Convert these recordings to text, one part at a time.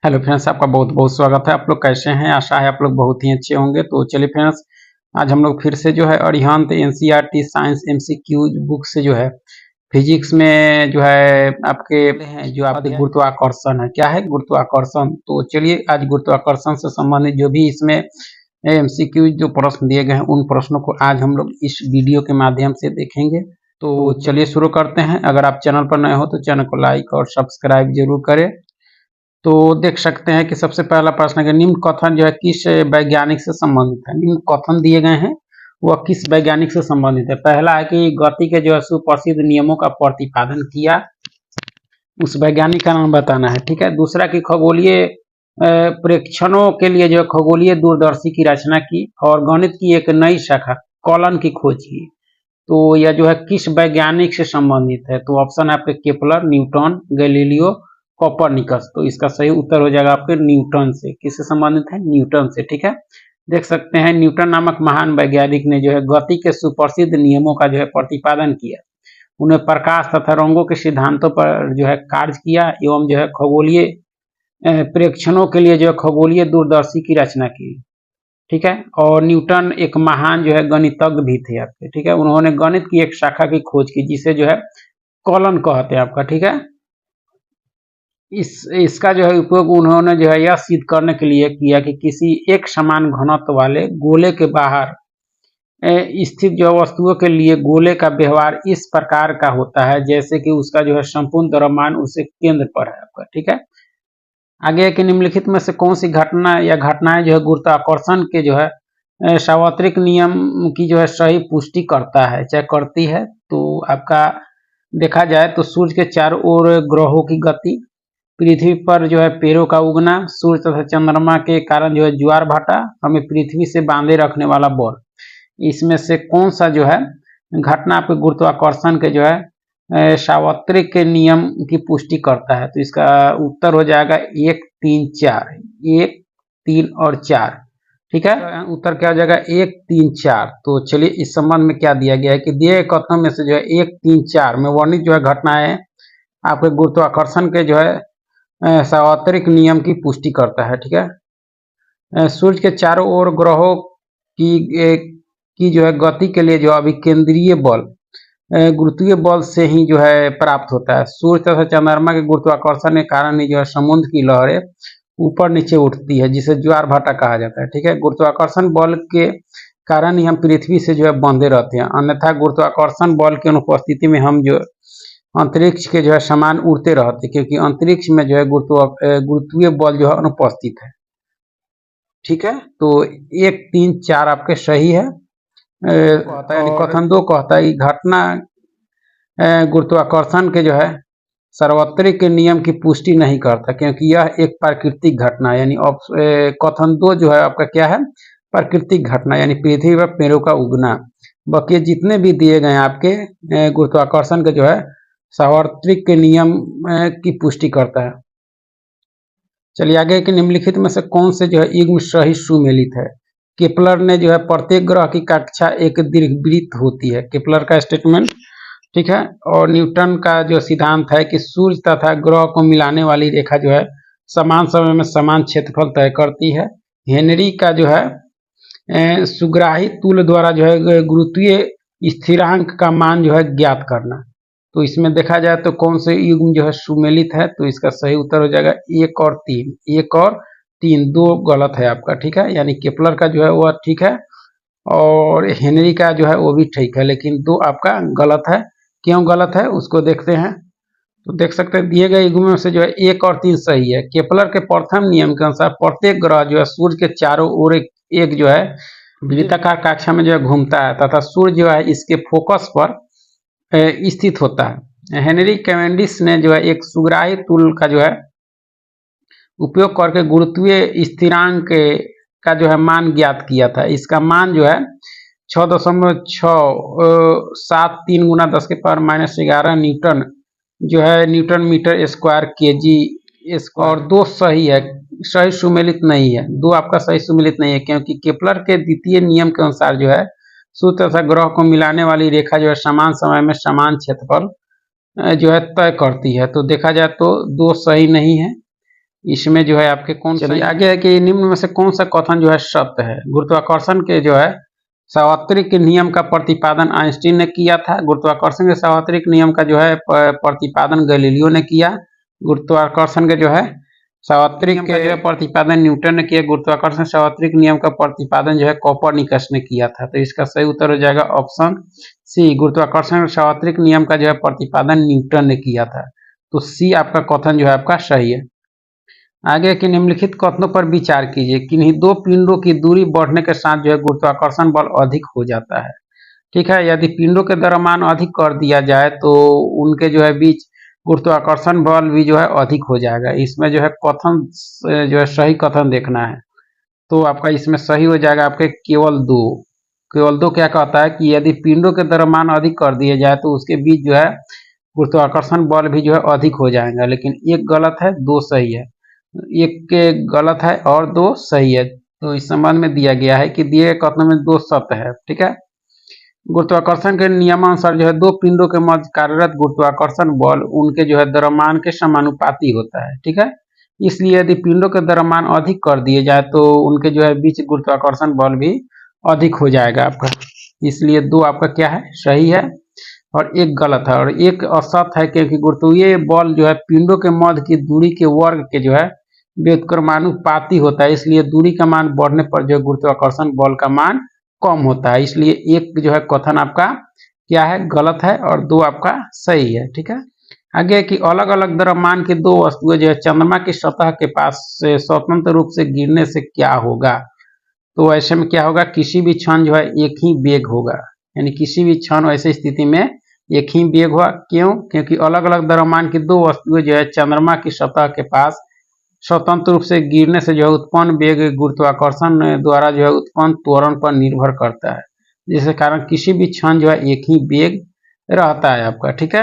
Hello friends, आपका बहुत बहुत स्वागत है। आप लोग कैसे हैं? आशा है आप लोग बहुत ही अच्छे होंगे। तो चलिए फ्रेंड्स, आज हम लोग फिर से जो है Arihant NCERT science MCQ book से जो है फिजिक्स में जो है आपके हैं जो आपके गुरुत्वाकर्षण है। क्या है गुरुत्वाकर्षण? तो चलिए आज गुरुत्वाकर्षण से संबंधित जो भी इसमें एमसीक्यू जो प्रश्न दिए गए हैं उन प्रश्नों को आज हम लोग इस वीडियो के माध्यम से देखेंगे। तो चलिए शुरू करते हैं। अगर आप चैनल पर नए हो तो चैनल को लाइक और सब्सक्राइब जरूर करें। तो देख सकते हैं कि सबसे पहला प्रश्न है कि निम्न कथन जो है किस वैज्ञानिक से संबंधित है। निम्न कथन दिए गए हैं वह किस वैज्ञानिक से संबंधित है। पहला है कि गति के जो है सुप्रसिद्ध नियमों का प्रतिपादन किया, उस वैज्ञानिक का नाम बताना है। ठीक है। दूसरा कि खगोलीय प्रेक्षणों के लिए जो खगोलीय दूरदर्शी की रचना की और गणित की एक नई शाखा कॉलन की खोज की। तो यह जो है किस वैज्ञानिक से संबंधित है। तो ऑप्शन है आपके केपलर, न्यूटन, गैलीलियो, कोपरनिकस। तो इसका सही उत्तर हो जाएगा आपके न्यूटन से। किससे संबंधित है? न्यूटन से। ठीक है। देख सकते हैं न्यूटन नामक महान वैज्ञानिक ने जो है गति के सुप्रसिद्ध नियमों का जो है प्रतिपादन किया, उन्हें प्रकाश तथा रंगों के सिद्धांतों पर जो है कार्य किया एवं जो है खगोलीय प्रेक्षणों के लिए जो है खगोलीय दूरदर्शी की रचना की। ठीक है। और न्यूटन एक महान जो है गणितज्ञ भी थे आपके। ठीक है। उन्होंने गणित की एक शाखा की खोज की जिसे जो है कॉलन कहते हैं आपका। ठीक है। इसका जो है उपयोग उन्होंने जो है यह सिद्ध करने के लिए किया कि किसी एक समान घनत्व वाले गोले के बाहर स्थित जो वस्तुओं के लिए गोले का व्यवहार इस प्रकार का होता है जैसे कि उसका जो है संपूर्ण द्रव्यमान उसके केंद्र पर है आपका। ठीक है। आगे कि निम्नलिखित में से कौन सी घटना या घटनाएं जो है गुरुत्वाकर्षण के जो है सार्वत्रिक नियम की जो है सही पुष्टि करता है, चाहे करती है। तो आपका देखा जाए तो सूर्य के चारों ओर ग्रहों की गति, पृथ्वी पर जो है पेड़ों का उगना, सूर्य तथा चंद्रमा के कारण जो है ज्वार भाटा, हमें पृथ्वी से बांधे रखने वाला बल, इसमें से कौन सा जो है घटना आपके गुरुत्वाकर्षण के जो है सार्वत्रिक के नियम की पुष्टि करता है। तो इसका उत्तर हो जाएगा 1, 3, 4। 1, 3 और 4। ठीक है। उत्तर क्या हो जाएगा? 1, 3, 4। तो चलिए इस संबंध में क्या दिया गया है कि दिए कथनों में से जो है 1, 3, 4 में वर्णित जो है घटनाएं आपके गुरुत्वाकर्षण के जो है सार्वत्रिक नियम की पुष्टि करता है। ठीक है। सूर्य के चारों ओर ग्रहों की जो है गति के लिए जो अभिकेंद्रीय बल गुरुत्वीय बल से ही जो है प्राप्त होता है। सूर्य तथा चंद्रमा के गुरुत्वाकर्षण के कारण ही जो है समुद्र की लहरें ऊपर नीचे उठती है जिसे ज्वार भाटा कहा जाता है। ठीक है। गुरुत्वाकर्षण बल के कारण ही हम पृथ्वी से जो है बंधे रहते हैं, अन्यथा गुरुत्वाकर्षण बल की अनुपस्थिति में हम जो अंतरिक्ष के जो है समान उड़ते रहते, क्योंकि अंतरिक्ष में जो है गुरुत्वीय बल जो है अनुपस्थित है। ठीक है। तो 1, 3, 4 आपके सही है। कथन 2 कहता है घटना गुरुत्वाकर्षण के जो है सार्वत्रिक के नियम की पुष्टि नहीं करता क्योंकि यह एक प्राकृतिक घटना, यानी कथन 2 जो है आपका क्या है? प्राकृतिक घटना, यानी पृथ्वी पर पेड़ों का उगना। बाकी जितने भी दिए गए आपके गुरुत्वाकर्षण के जो है सार्वत्रिक के नियम की पुष्टि करता है। चलिए आगे कि निम्नलिखित में से कौन से जो है युग्म सही सुमेलित है। केपलर ने जो है प्रत्येक ग्रह की कक्षा एक दीर्घवृत्त होती है, केपलर का स्टेटमेंट। ठीक है। और न्यूटन का जो सिद्धांत है कि सूर्य तथा ग्रह को मिलाने वाली रेखा जो है समान समय में समान क्षेत्रफल तय करती है। हेनरी का जो है सुग्राही तुल्य द्वारा जो है गुरुत्वीय स्थिरांक का मान जो है ज्ञात करना। तो इसमें देखा जाए तो कौन से युग्म जो है सुमेलित है। तो इसका सही उत्तर हो जाएगा 1 और 3। 1 और 3 दो गलत है आपका। ठीक है। यानी केपलर का जो है वह ठीक है और हेनरी का जो है वो भी ठीक है, लेकिन 2 आपका गलत है। क्यों गलत है उसको देखते हैं। तो देख सकते हैं दिए गए युग्मों से जो है 1 और 3 सही है। केपलर के प्रथम नियम के अनुसार प्रत्येक ग्रह जो है सूर्य के चारों ओर एक जो है वृत्ताकार कक्षा में जो है घूमता है तथा सूर्य जो है इसके फोकस पर स्थित होता है। हेनरी कैवेंडिश ने जो है एक सुग्राही तुल्य का जो है उपयोग करके गुरुत्वीय स्थिरांक का जो है मान ज्ञात किया था। इसका मान जो है 6.673 गुना 10 के पावर -11 न्यूटन जो है न्यूटन मीटर स्क्वायर केजी। और 2 सही है, सही सुमेलित नहीं है। 2 आपका सही सुमेलित नहीं है क्योंकि केपलर के द्वितीय नियम के अनुसार जो है सूर्य तथा ग्रह को मिलाने वाली रेखा जो है समान समय में समान क्षेत्रफल जो है तय करती है। तो देखा जाए तो 2 सही नहीं है। इसमें जो है आपके कौन सा आगे है कि निम्न में से कौन सा कथन जो है सत्य है। गुरुत्वाकर्षण के जो है सार्वत्रिक नियम का प्रतिपादन आइंस्टीन ने किया था। गुरुत्वाकर्षण के सार्वत्रिक नियम का जो है प्रतिपादन गैलीलियो ने किया। गुरुत्वाकर्षण के जो है सार्वत्रिक का जो है प्रतिपादन न्यूटन ने किया। गुरुत्वाकर्षण सार्वत्रिक नियम का प्रतिपादन जो है कोपरनिकस ने किया था। तो इसका सही उत्तर हो जाएगा ऑप्शन सी, गुरुत्वाकर्षण सार्वत्रिक नियम का जो है प्रतिपादन न्यूटन ने किया था। तो सी आपका कथन जो है आपका सही है। आगे के निम्नलिखित कथनों पर विचार कीजिए। किन्हीं दो पिंडों की दूरी बढ़ने के साथ जो है गुरुत्वाकर्षण बल अधिक हो जाता है। ठीक है, यदि पिंडों के द्रव्यमान अधिक कर दिया जाए तो उनके जो है बीच गुरुत्वाकर्षण बल भी जो है अधिक हो जाएगा। इसमें जो है कथन जो है सही कथन देखना है। तो आपका इसमें सही हो जाएगा आपके केवल दो क्या कहता है कि यदि पिंडों के द्रव्यमान अधिक कर दिए जाए तो उसके बीच जो है गुरुत्वाकर्षण बल भी जो है अधिक हो जाएगा। लेकिन एक गलत है, दो सही है। एक गलत है और दो सही है। तो इस संबंध में दिया गया है कि दिए गए कथनों में दो सत्य है। ठीक है, गुरुत्वाकर्षण के नियमानुसार जो है दो पिंडों के मध्य कार्यरत गुरुत्वाकर्षण बल उनके जो है द्रव्यमान के समानुपाती होता है। ठीक है, इसलिए यदि पिंडों के द्रव्यमान अधिक कर दिए जाए तो उनके जो है बीच गुरुत्वाकर्षण बल भी अधिक हो जाएगा आपका। इसलिए दो आपका क्या है, सही है और एक गलत है और एक असत्य है, क्योंकि गुरुत्वीय बल जो है पिंडों के मध्य की दूरी के वर्ग के जो है व्युत्क्रमानुपाती होता है। इसलिए दूरी का मान बढ़ने पर जो गुरुत्वाकर्षण बल का मान कम होता है। इसलिए एक जो है कथन आपका क्या है, गलत है और दो आपका सही है। ठीक है, आगे कि अलग अलग द्रव्यमान की दो वस्तुएं जो है चंद्रमा की सतह के पास से स्वतंत्र रूप से गिरने से क्या होगा। तो ऐसे में क्या होगा, किसी भी क्षण जो है एक ही वेग होगा, यानी किसी भी क्षण ऐसी स्थिति में एक ही वेग हुआ। क्यों, क्योंकि अलग अलग द्रव्यमान की दो वस्तुएं जो है चंद्रमा की सतह के पास स्वतंत्र रूप से गिरने से जो है उत्पन्न वेग गुरुत्वाकर्षण द्वारा जो है उत्पन्न त्वरण पर निर्भर करता है, जिसके कारण किसी भी क्षण जो है एक ही वेग रहता है आपका। ठीक है,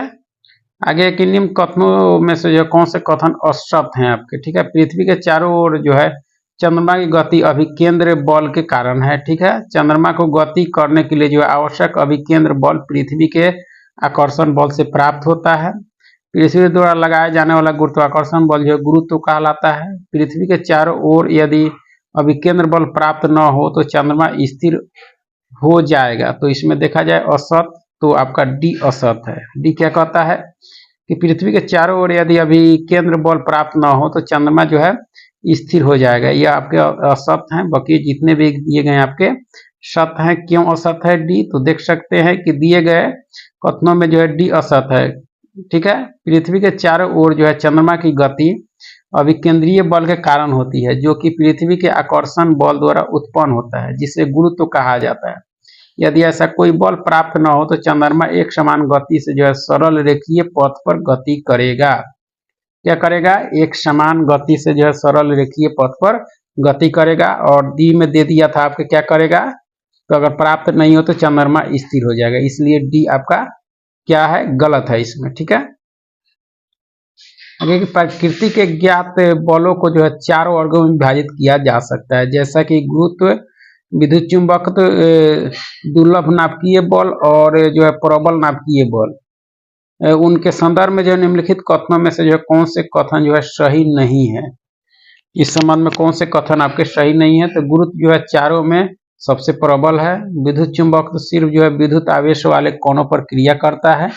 आगे के निम्न कथनों में से जो कौन से कथन असत्य हैं आपके। ठीक है, पृथ्वी के चारों ओर जो है चंद्रमा की गति अभिकेंद्र बल के कारण है। ठीक है, चंद्रमा को गति करने के लिए जो है आवश्यक अभिकेंद्र बल पृथ्वी के आकर्षण बल से प्राप्त होता है। पृथ्वी द्वारा लगाए जाने वाला गुरुत्वाकर्षण बल जो गुरुत्व कहलाता है। पृथ्वी के चारों ओर यदि अभिकेंद्र बल प्राप्त न हो तो चंद्रमा स्थिर हो जाएगा। तो इसमें देखा जाए असत, तो आपका डी असत है। डी क्या कहता है कि पृथ्वी के चारों ओर यदि अभिकेंद्र बल प्राप्त न हो तो चंद्रमा जो है स्थिर हो जाएगा। यह आपके असत हैं, बाकी जितने भी दिए गए आपके सत्य हैं। क्यों असत है डी, तो देख सकते हैं कि दिए गए कथनों में जो है डी असत है। ठीक है, पृथ्वी के चारों ओर जो है चंद्रमा की गति अभिकेंद्रीय बल के कारण होती है, जो कि पृथ्वी के आकर्षण बल द्वारा उत्पन्न होता है, जिसे गुरुत्व कहा जाता है। यदि ऐसा कोई बल प्राप्त न हो तो चंद्रमा एक समान गति से जो है सरल रेखीय पथ पर गति करेगा। क्या करेगा, एक समान गति से जो है सरल रेखीय पथ पर गति करेगा। और डी में दे दिया था आपके क्या करेगा, तो अगर प्राप्त नहीं हो तो चंद्रमा स्थिर हो जाएगा। इसलिए डी आपका क्या है, गलत है इसमें। ठीक है, आगे प्रकृति के ज्ञात बलों को जो है चार वर्गों में विभाजित किया जा सकता है, जैसा कि गुरुत्व, विद्युत चुंबकत्व, दुर्लभ नाभिकीय बल और जो है प्रबल नाभिकीय बल। उनके संदर्भ में जो निम्नलिखित कथनों में से जो कौन से कथन जो है सही नहीं है। इस संबंध में कौन से कथन आपके सही नहीं है, तो गुरुत्व जो है चारों में सबसे प्रबल है। विद्युत चुंबकत्व सिर्फ जो है विद्युत आवेश वाले कोणों पर क्रिया करता है।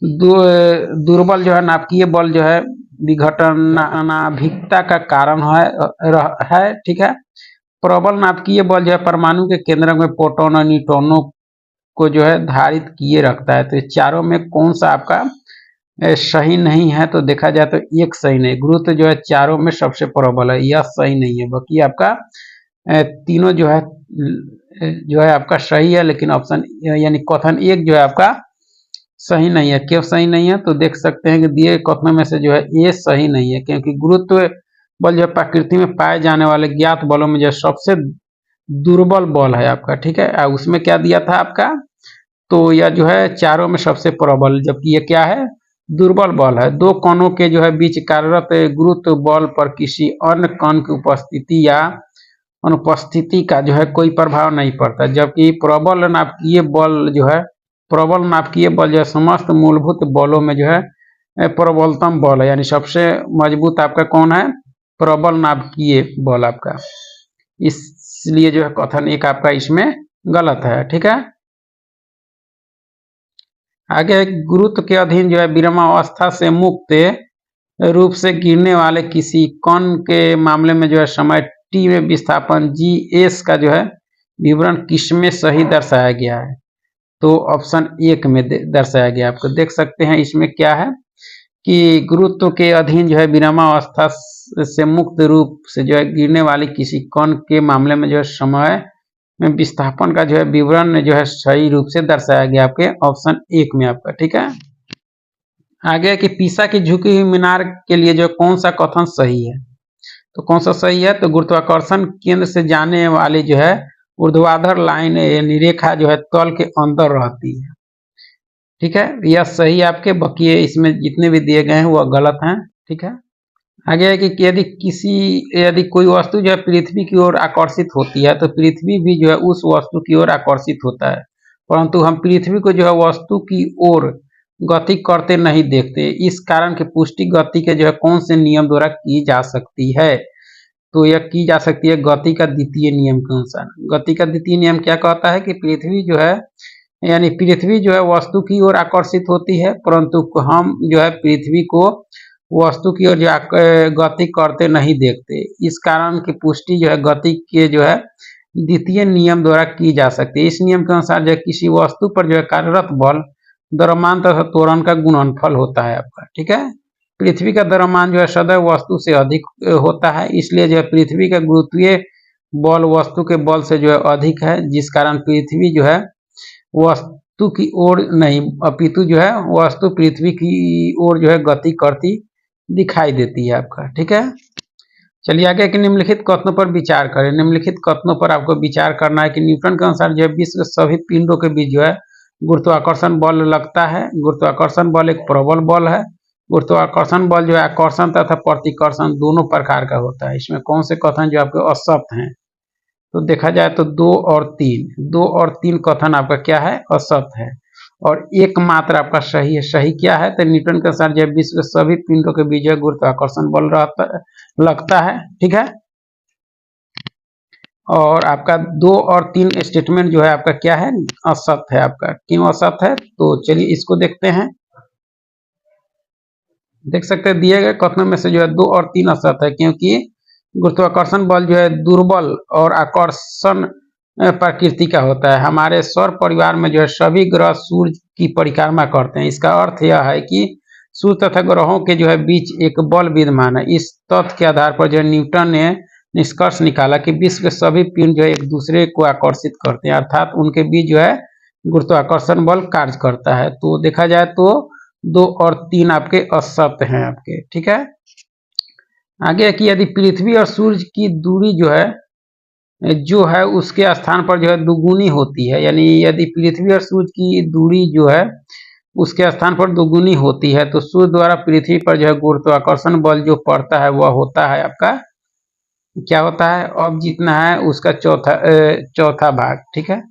दुर्बल जो है नाभिकीय बल जो है विघटनाभिकता का कारण है। ठीक है, प्रबल नाभिकीय बल जो है परमाणु के केंद्र में प्रोटॉन और न्यूट्रॉनों को जो है धारित किए रखता है। तो चारों में कौन सा आपका सही नहीं है, तो देखा जाए तो एक सही नहीं। गुरुत्व जो है चारों में सबसे प्रबल है, यह सही नहीं है। बाकी आपका तीनों जो है आपका सही है, लेकिन ऑप्शन यानी कथन एक जो है आपका सही नहीं है। क्यों सही नहीं है, तो देख सकते हैं कि दिए कथनों में से जो है ये सही नहीं है, क्योंकि गुरुत्व बल जो प्रकृति में पाए जाने वाले ज्ञात बलों में जो सबसे दुर्बल बल है आपका। ठीक है, उसमें क्या दिया था आपका, तो यह जो है चारों में सबसे प्रबल, जबकि ये क्या है, दुर्बल बल है। दो कणों के जो है बीच कार्यरत गुरुत्व बल पर किसी अन्य कण की उपस्थिति या अनुपस्थिति का जो है कोई प्रभाव नहीं पड़ता, जबकि प्रबल नाभिकीय बल जो है समस्त मूलभूत बलों में जो है प्रबलतम बल है, यानी सबसे मजबूत आपका कौन है, प्रबल नाभिकीय बल आपका, इसलिए जो है कथन एक आपका इसमें गलत है। ठीक है, आगे गुरुत्व के अधीन जो है विरामावस्था से मुक्त रूप से गिरने वाले किसी कण के मामले में जो है समय टी में विस्थापन जी एस का जो है विवरण किसमें सही दर्शाया गया है? तो ऑप्शन एक में दर्शाया गया। आपको देख सकते हैं इसमें क्या है कि गुरुत्व के अधीन जो है विरामावस्था से मुक्त रूप से जो है गिरने वाली किसी कण के मामले में जो है समय में विस्थापन का जो है विवरण जो है सही रूप से दर्शाया गया आपके ऑप्शन एक में आपका। ठीक है, आगे कि पीसा की झुकी हुई मीनार के लिए जो कौन सा कथन सही है? तो कौन सा सही है? तो गुरुत्वाकर्षण केंद्र से जाने वाली जो है ऊर्ध्वाधर लाइन यानी रेखा जो है तल के अंदर रहती है। ठीक है, यह सही आपके, बाकी इसमें जितने भी दिए गए हैं वह गलत हैं। ठीक है, आगे है कि यदि कोई वस्तु जो है पृथ्वी की ओर आकर्षित होती है तो पृथ्वी भी जो है उस वस्तु की ओर आकर्षित होता है, परंतु हम पृथ्वी को जो है वस्तु की ओर गति करते नहीं देखते। इस कारण की पुष्टि गति के जो है कौन से नियम द्वारा की जा सकती है? तो यह की जा सकती है गति का द्वितीय नियम के अनुसार। गति का द्वितीय नियम क्या कहता है कि पृथ्वी जो है यानी पृथ्वी जो है वस्तु की ओर आकर्षित होती है, परंतु हम जो है पृथ्वी को वस्तु की ओर जो गति करते नहीं देखते। इस कारण की पुष्टि जो है गति के जो है द्वितीय नियम द्वारा की जा सकती है। इस नियम के अनुसार जो किसी वस्तु पर जो है कार्यरत बल द्रव्यमान तथा त्वरण का गुणनफल होता है आपका। ठीक है, पृथ्वी का द्रव्यमान जो है सदैव वस्तु से अधिक होता है, इसलिए जो है पृथ्वी का गुरुत्वीय बल वस्तु के बल से जो है अधिक है, जिस कारण पृथ्वी जो है वस्तु की ओर नहीं अपितु जो है वस्तु पृथ्वी की ओर जो है गति करती दिखाई देती है आपका। ठीक है, चलिए आगे कि निम्नलिखित कथनों पर विचार करें। निम्नलिखित कथनों पर आपको विचार करना है कि न्यूटन के अनुसार जो है विश्व के सभी पिंडों के बीच जो है गुरुत्वाकर्षण बल लगता है। गुरुत्वाकर्षण बल एक प्रबल बल है। गुरुत्वाकर्षण बल जो है आकर्षण तथा प्रतिकर्षण दोनों प्रकार का होता है। इसमें कौन से कथन जो आपके असत्य हैं? तो देखा जाए तो 2 और 3 कथन आपका क्या है? असत्य है, और एक मात्र आपका सही है। सही क्या है? तो न्यूटन के अनुसार जो विश्व के सभी पिंडों के बीच गुरुत्वाकर्षण बल लगता है। ठीक है, और आपका 2 और 3 स्टेटमेंट जो है आपका क्या है? असत्य है आपका। क्यों असत्य है? तो चलिए इसको देखते हैं। देख सकते हैं दिए गए कथनों में से जो है 2 और 3 असत्य है, क्योंकि गुरुत्वाकर्षण बल जो है दुर्बल और आकर्षण प्रकृति का होता है। हमारे सौर परिवार में जो है सभी ग्रह सूर्य की परिक्रमा करते हैं। इसका अर्थ यह है कि सूर्य तथा ग्रहों के जो है बीच एक बल विद्यमान है। इस तथ्य के आधार पर जो न्यूटन ने निष्कर्ष निकाला कि विश्व के सभी पिंड जो है एक दूसरे को आकर्षित करते हैं, अर्थात उनके बीच जो है गुरुत्वाकर्षण बल कार्य करता है। तो देखा जाए तो 2 और 3 आपके असत्य हैं आपके। ठीक है, आगे कि यदि पृथ्वी और सूर्य की दूरी जो है उसके स्थान पर जो है दुगुनी होती है, यानी यदि पृथ्वी और सूर्य की दूरी जो है उसके स्थान पर दुगुनी होती है, तो सूर्य द्वारा पृथ्वी पर जो है गुरुत्वाकर्षण बल जो पड़ता है वह होता है आपका क्या होता है? अब जितना है उसका चौथा भाग। ठीक है,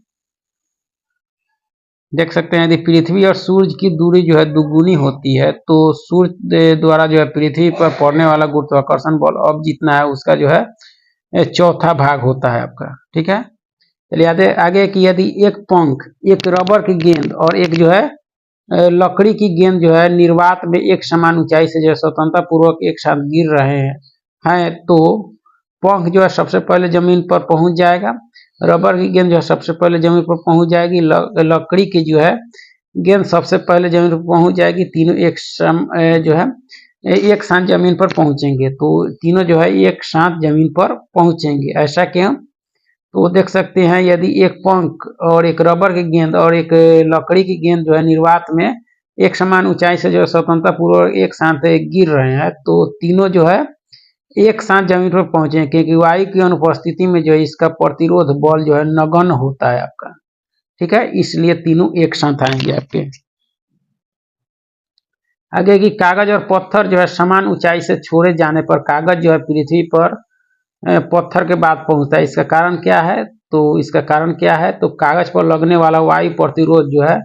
देख सकते हैं यदि पृथ्वी और सूर्य की दूरी जो है दुगुनी होती है तो सूर्य द्वारा जो है पृथ्वी पर पड़ने वाला गुरुत्वाकर्षण बल अब जितना है उसका जो है चौथा भाग होता है आपका। ठीक है, चलिए आगे कि यदि एक पंख, एक रबर की गेंद और एक जो है लकड़ी की गेंद जो है निर्वात में एक समान ऊंचाई से जो है स्वतंत्रता पूर्वक एक साथ गिर रहे हैं तो पंख जो है सबसे पहले जमीन पर पहुंच जाएगा, रबर की गेंद जो है सबसे पहले जमीन पर पहुंच जाएगी, लकड़ी की जो है गेंद सबसे पहले जमीन पर पहुंच जाएगी। तीनों जो है एक साथ जमीन पर पहुंचेंगे, तो तीनों जो है एक साथ जमीन पर पहुंचेंगे। ऐसा क्यों? तो देख सकते हैं यदि एक पंख और एक रबर की गेंद और एक लकड़ी की गेंद जो है निर्वात में एक समान ऊंचाई से जो है स्वतंत्रता पूर्वक एक साथ गिर रहे हैं, तो तीनों जो है एक साथ जमीन पर पहुंचे, क्योंकि वायु की अनुपस्थिति में जो है इसका प्रतिरोध बल जो है नगण्य होता है आपका। ठीक है, इसलिए तीनों एक साथ आएंगे आपके। आगे की कागज और पत्थर जो है समान ऊंचाई से छोड़े जाने पर कागज जो है पृथ्वी पर पत्थर के बाद पहुंचता है। इसका कारण क्या है? तो कागज पर लगने वाला वायु प्रतिरोध जो है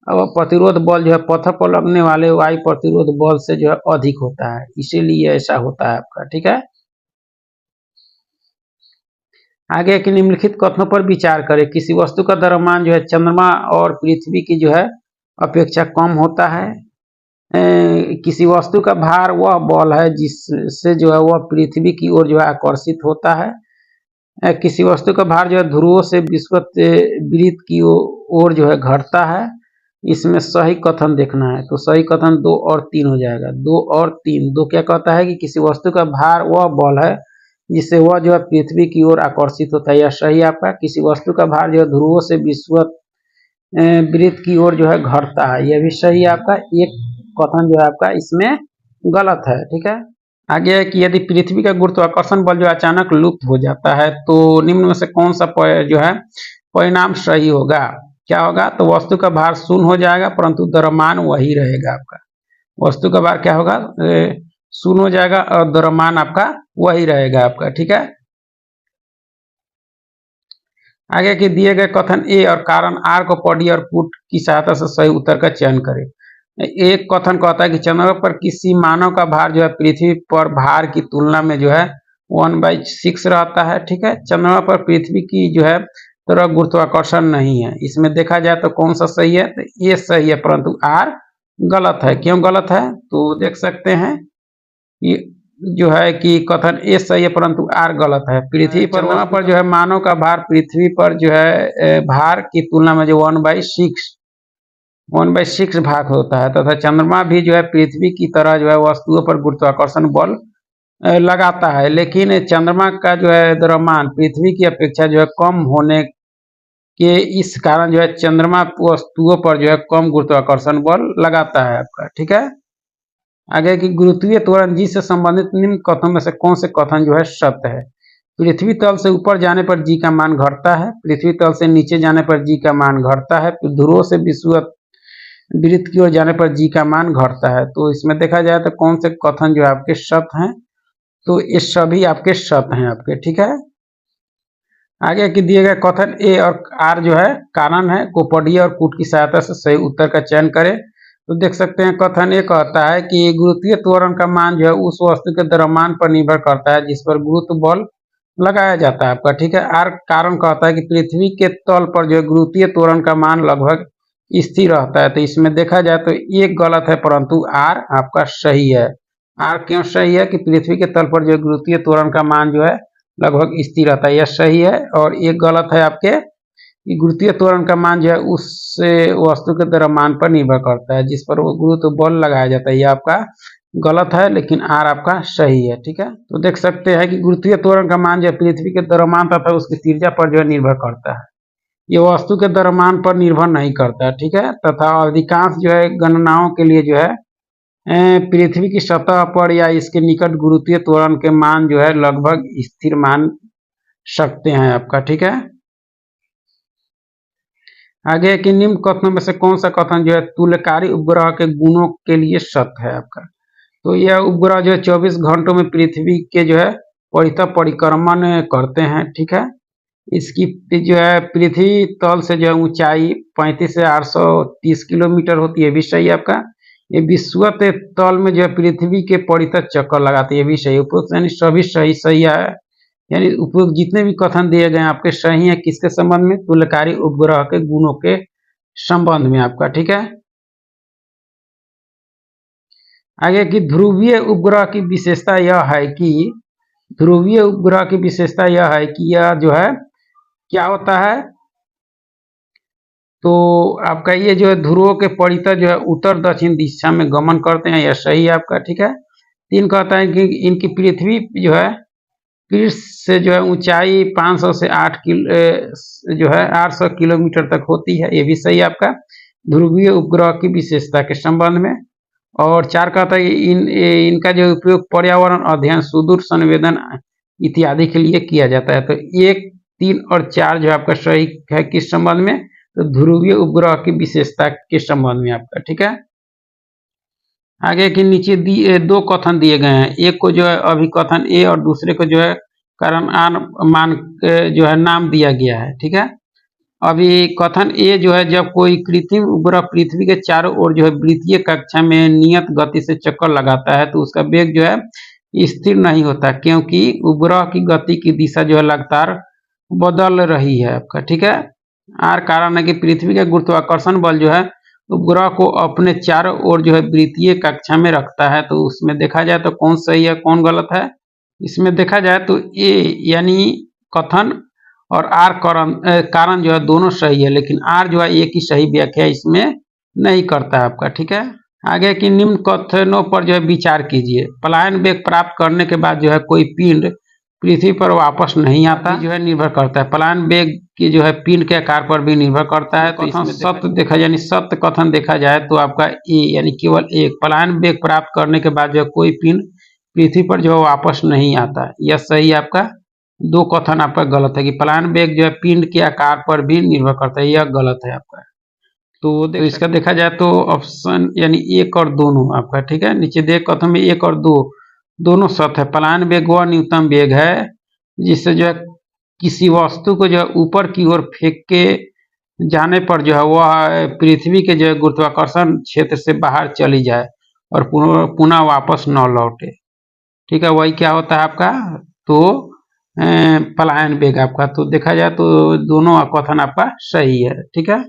प्रतिरोध बल जो है पत्थर पर लगने वाले वायु प्रतिरोध बल से जो है अधिक होता है, इसीलिए ऐसा होता है आपका। ठीक है, आगे के निम्नलिखित कथनों पर विचार करें। किसी वस्तु का द्रव्यमान जो है चंद्रमा और पृथ्वी की जो है अपेक्षा कम होता है। किसी वस्तु का भार वह बल है जिससे जो है वह पृथ्वी की ओर जो है आकर्षित होता है। किसी वस्तु का भार जो है ध्रुवों से विषुवत वृत्त की ओर जो है घटता है। इसमें सही कथन देखना है, तो सही कथन 2 और 3 हो जाएगा। 2 और 3। 2 क्या कहता है कि किसी वस्तु का भार वह बल है जिससे वह जो है पृथ्वी की ओर आकर्षित होता है, यह सही आपका। किसी वस्तु का भार जो है ध्रुवों से विषुवत वृत्त की ओर जो है घटता है, यह भी सही आपका। एक कथन जो है आपका इसमें गलत है, ठीक है। आगे है कि यदि पृथ्वी का गुरुत्वाकर्षण बल जो अचानक लुप्त हो जाता है तो निम्न में से कौन सा जो है परिणाम सही होगा। क्या होगा, तो वस्तु का भार शून्य हो जाएगा परंतु द्रव्यमान वही रहेगा आपका। वस्तु का भार क्या होगा, शून्य हो जाएगा और द्रव्यमान आपका वही रहेगा आपका, ठीक है। आगे के दिए गए कथन ए और कारण आर को पढ़िए और पुट की सहायता से सही उत्तर का चयन करें। एक कथन कहता है कि चंद्रमा पर किसी मानव का भार जो है पृथ्वी पर भार की तुलना में जो है 1/6 रहता है, ठीक है। चंद्रमा पर पृथ्वी की जो है तरह गुरुत्वाकर्षण नहीं है। इसमें देखा जाए तो कौन सा सही है, तो ये सही है परंतु आर गलत है। क्यों गलत है, तो देख सकते हैं ये जो है कि कथन ए सही है परंतु आर गलत है। पृथ्वी पर चंद्रमा पर जो है मानव का भार पृथ्वी पर जो है भार की तुलना में जो 1/6 भाग होता है तथा चंद्रमा भी जो है पृथ्वी की तरह जो है वस्तुओं पर गुरुत्वाकर्षण बल लगाता है, लेकिन चंद्रमा का जो है द्रव्यमान पृथ्वी की अपेक्षा जो है कम होने के इस कारण जो है चंद्रमा वस्तुओं पर जो है कम गुरुत्वाकर्षण बल लगाता है आपका, ठीक है। आगे की गुरुत्वीय त्वरण जी से संबंधित निम्न कथनों में से कौन से कथन जो है सत्य है। पृथ्वी तल से ऊपर जाने पर जी का मान घटता है, पृथ्वी तल से नीचे जाने पर जी का मान घटता है, ध्रुवों से विषुवत वृत्त की ओर जाने पर जी का मान घटता है। तो इसमें देखा जाए तो कौन से कथन जो आपके सत्य हैं, तो ये सभी आपके सत्य हैं आपके, ठीक है। आगे के दिए गए कथन ए और आर जो है कारण है को पढ़िए और कूट की सहायता से सही उत्तर का चयन करें। तो देख सकते हैं कथन ए कहता है कि गुरुत्वीय त्वरण का मान जो है उस वस्तु के द्रव्यमान पर निर्भर करता है जिस पर गुरुत्व बल लगाया जाता है आपका, ठीक है। आर कारण कहता है कि पृथ्वी के तल पर जो है गुरुत्वीय त्वरण का मान लगभग स्थिर रहता है। तो इसमें देखा जाए तो एक गलत है परंतु आर आपका सही है। आर क्यों सही है कि पृथ्वी के तल पर जो गुरुत्वीय त्वरण का मान जो है लगभग स्थिर रहता है, यह सही है। और एक गलत है आपके गुरुत्वीय त्वरण का मान जो है उससे वस्तु के द्रव्यमान पर निर्भर करता है जिस पर वो गुरुत्व बल लगाया जाता है, यह आपका गलत है, लेकिन आर आपका सही है, ठीक है। तो देख सकते हैं कि गुरुत्वीय त्वरण का मान जो है पृथ्वी के द्रव्यमान तथा उसकी त्रिज्या पर जो है निर्भर करता है, ये वस्तु के द्रव्यमान पर निर्भर नहीं करता है, ठीक है। तथा अधिकांश जो है गणनाओं के लिए जो है पृथ्वी की सतह पर या इसके निकट गुरुत्वीय त्वरण के मान जो है लगभग स्थिर मान सकते हैं आपका, ठीक है। आगे कि निम्न कथनों में से कौन सा कथन जो है तुल्यकारी उपग्रह के गुणों के लिए सत्य है आपका। तो यह उपग्रह जो है 24 घंटों में पृथ्वी के जो है परिक्रमण करते हैं, ठीक है। इसकी जो है पृथ्वी तल से जो है ऊंचाई 35 से 830 किलोमीटर होती है, भी सही आपका। ये विषुवत तल में जो है पृथ्वी के परितः चक्कर लगाते हैं, ये भी सही। उपरोक्त यानी सभी सही सही है, यानी उपरोक्त जितने भी कथन दिए गए आपके सही है किसके संबंध में, तुल्यकारी उपग्रह के गुणों के संबंध में आपका, ठीक है। आगे की ध्रुवीय उपग्रह की विशेषता यह है कि ध्रुवीय उपग्रह की विशेषता यह है कि यह जो है क्या होता है, तो आपका ये जो है ध्रुवों के परितः जो है उत्तर दक्षिण दिशा में गमन करते हैं, यह सही है आपका, ठीक है। 3 कहता है कि इनकी पृथ्वी जो है पृष्ठ से जो है ऊंचाई 500 से 800 किलोमीटर तक होती है, ये भी सही है आपका ध्रुवीय उपग्रह की विशेषता के संबंध में। और 4 कहता है इनका जो उपयोग पर्यावरण अध्ययन, सुदूर संवेदन इत्यादि के लिए किया जाता है। तो 1, 3 और 4 जो आपका सही है किस संबंध में, तो ध्रुवीय उपग्रह की विशेषता के संबंध में आपका, ठीक है। आगे के नीचे 2 कथन दिए गए हैं, एक को जो है अभिकथन ए और दूसरे को जो है कारण मान जो है नाम दिया गया है, ठीक है। अभी कथन ए जो है जब कोई कृत्रिम उपग्रह पृथ्वी के चारों ओर जो है वृत्तीय कक्षा में नियत गति से चक्कर लगाता है तो उसका वेग जो है स्थिर नहीं होता, क्योंकि उपग्रह की गति की दिशा जो है लगातार बदल रही है आपका, ठीक है। आर कारण है कि पृथ्वी का गुरुत्वाकर्षण बल जो है उपग्रह को अपने चारों ओर जो है वृत्तीय कक्षा में रखता है। तो उसमें देखा जाए तो कौन सही है कौन गलत है, इसमें देखा जाए तो ए यानी कथन और आर कारण जो है दोनों सही है, लेकिन आर जो है एक ही सही व्याख्या इसमें नहीं करता है आपका, ठीक है। आगे की निम्न कथनों पर जो है विचार कीजिए। पलायन वेग प्राप्त करने के बाद जो है कोई पिंड पृथ्वी पर वापस नहीं आता, जो है निर्भर करता है। पलायन वेग की जो है पिंड के आकार पर भी निर्भर करता है। तो इसमें सत्य देखा यानी सत्य कथन देखा जाए तो आपका ए यानी केवल एक, पलायन वेग प्राप्त करने के बाद जो है कोई पिंड पृथ्वी पर जो है वापस नहीं आता, यह सही आपका। दो कथन आपका गलत है कि पलायन वेग जो है पिंड के आकार पर भी निर्भर करता है, यह गलत है आपका। तो इसका देखा जाए तो ऑप्शन यानी एक और दोनों आपका, ठीक है। नीचे देख कथन में एक और दो दोनों सत्य है। पलायन वेग वह न्यूनतम वेग है जिससे जो है किसी वस्तु को जो है ऊपर की ओर फेंक के जाने पर जो है वह पृथ्वी के जो है गुरुत्वाकर्षण क्षेत्र से बाहर चली जाए और पुनः वापस न लौटे, ठीक है। वही क्या होता है आपका, तो पलायन वेग आपका। तो देखा जाए तो दोनों कथन आपका सही है, ठीक है।